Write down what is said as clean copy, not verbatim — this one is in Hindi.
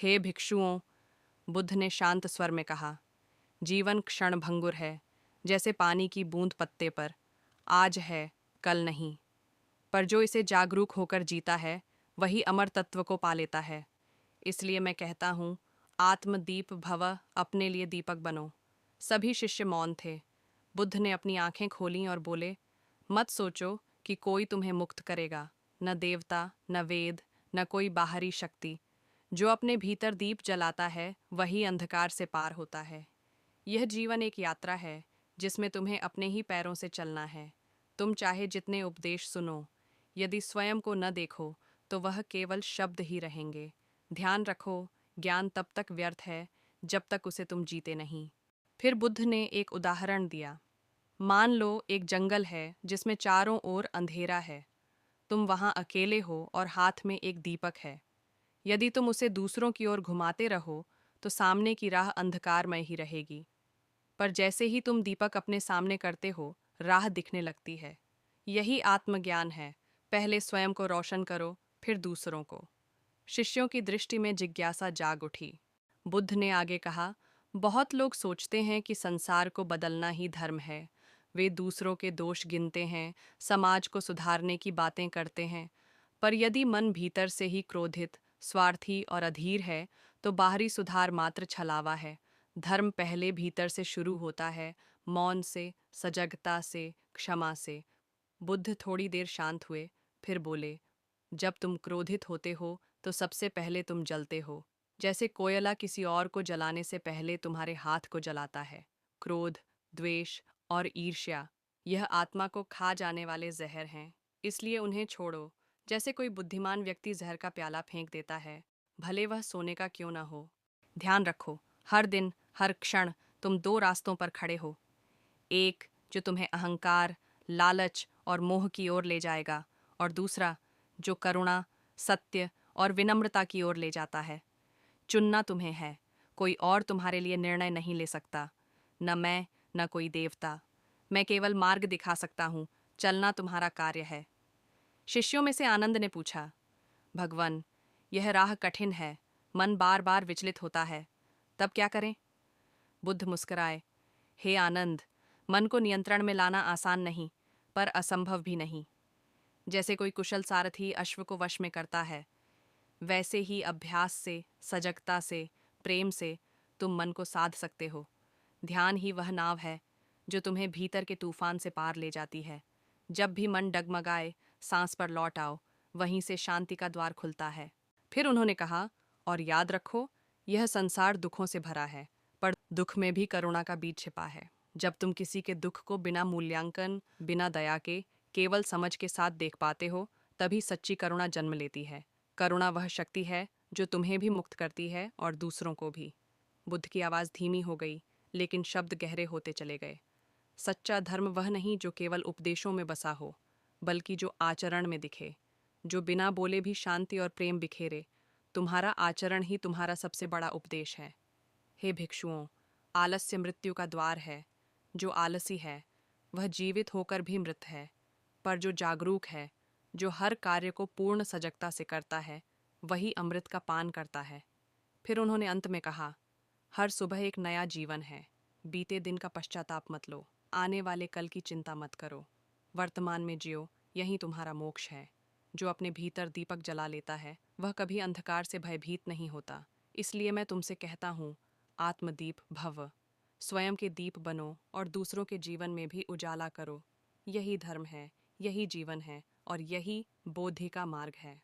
हे भिक्षुओं, बुद्ध ने शांत स्वर में कहा, जीवन क्षणभंगुर है, जैसे पानी की बूंद पत्ते पर। आज है, कल नहीं। पर जो इसे जागरूक होकर जीता है, वही अमर तत्व को पा लेता है। इसलिए मैं कहता हूँ, आत्मदीप भव, अपने लिए दीपक बनो। सभी शिष्य मौन थे। बुद्ध ने अपनी आंखें खोलीं और बोले, मत सोचो कि कोई तुम्हें मुक्त करेगा, न देवता, न वेद, न कोई बाहरी शक्ति। जो अपने भीतर दीप जलाता है, वही अंधकार से पार होता है। यह जीवन एक यात्रा है, जिसमें तुम्हें अपने ही पैरों से चलना है। तुम चाहे जितने उपदेश सुनो, यदि स्वयं को न देखो, तो वह केवल शब्द ही रहेंगे। ध्यान रखो, ज्ञान तब तक व्यर्थ है, जब तक उसे तुम जीते नहीं। फिर बुद्ध ने एक उदाहरण दिया। मान लो एक जंगल है जिसमें चारों ओर अंधेरा है। तुम वहां अकेले हो और हाथ में एक दीपक है। यदि तुम उसे दूसरों की ओर घुमाते रहो, तो सामने की राह अंधकारमय ही रहेगी। पर जैसे ही तुम दीपक अपने सामने करते हो, राह दिखने लगती है। यही आत्मज्ञान है। पहले स्वयं को रोशन करो, फिर दूसरों को। शिष्यों की दृष्टि में जिज्ञासा जाग उठी। बुद्ध ने आगे कहा, बहुत लोग सोचते हैं कि संसार को बदलना ही धर्म है। वे दूसरों के दोष गिनते हैं, समाज को सुधारने की बातें करते हैं। पर यदि मन भीतर से ही क्रोधित, स्वार्थी और अधीर है, तो बाहरी सुधार मात्र छलावा है। धर्म पहले भीतर से शुरू होता है, मौन से, सजगता से, क्षमा से। बुद्ध थोड़ी देर शांत हुए, फिर बोले, जब तुम क्रोधित होते हो, तो सबसे पहले तुम जलते हो। जैसे कोयला किसी और को जलाने से पहले तुम्हारे हाथ को जलाता है। क्रोध, द्वेष और ईर्ष्या, यह आत्मा को खा जाने वाले जहर हैं। इसलिए उन्हें छोड़ो। जैसे कोई बुद्धिमान व्यक्ति जहर का प्याला फेंक देता है, भले वह सोने का क्यों न हो। ध्यान रखो, हर दिन, हर क्षण तुम दो रास्तों पर खड़े हो। एक जो तुम्हें अहंकार, लालच और मोह की ओर ले जाएगा, और दूसरा जो करुणा, सत्य और विनम्रता की ओर ले जाता है। चुनना तुम्हें है। कोई और तुम्हारे लिए निर्णय नहीं ले सकता। न मैं, न कोई देवता। मैं केवल मार्ग दिखा सकता हूँ, चलना तुम्हारा कार्य है। शिष्यों में से आनंद ने पूछा, भगवान, यह राह कठिन है, मन बार बार विचलित होता है, तब क्या करें? बुद्ध मुस्कुराए, हे आनंद, मन को नियंत्रण में लाना आसान नहीं, पर असंभव भी नहीं। जैसे कोई कुशल सारथी अश्व को वश में करता है, वैसे ही अभ्यास से, सजगता से, प्रेम से तुम मन को साध सकते हो। ध्यान ही वह नाव है जो तुम्हें भीतर के तूफान से पार ले जाती है। जब भी मन डगमगाए, सांस पर लौट आओ, वहीं से शांति का द्वार खुलता है। फिर उन्होंने कहा, और याद रखो, यह संसार दुखों से भरा है, पर दुख में भी करुणा का बीज छिपा है। जब तुम किसी के दुख को बिना मूल्यांकन, बिना दया के, केवल समझ के साथ देख पाते हो, तभी सच्ची करुणा जन्म लेती है। करुणा वह शक्ति है जो तुम्हें भी मुक्त करती है और दूसरों को भी। बुद्ध की आवाज़ धीमी हो गई, लेकिन शब्द गहरे होते चले गए। सच्चा धर्म वह नहीं जो केवल उपदेशों में बसा हो, बल्कि जो आचरण में दिखे, जो बिना बोले भी शांति और प्रेम बिखेरे। तुम्हारा आचरण ही तुम्हारा सबसे बड़ा उपदेश है। हे भिक्षुओं, आलस्य मृत्यु का द्वार है। जो आलसी है, वह जीवित होकर भी मृत है। पर जो जागरूक है, जो हर कार्य को पूर्ण सजगता से करता है, वही अमृत का पान करता है। फिर उन्होंने अंत में कहा, हर सुबह एक नया जीवन है। बीते दिन का पश्चाताप मत लो, आने वाले कल की चिंता मत करो। वर्तमान में जियो, यही तुम्हारा मोक्ष है। जो अपने भीतर दीपक जला लेता है, वह कभी अंधकार से भयभीत नहीं होता। इसलिए मैं तुमसे कहता हूँ, आत्मदीप भव। स्वयं के दीप बनो और दूसरों के जीवन में भी उजाला करो। यही धर्म है, यही जीवन है, और यही बोधि का मार्ग है।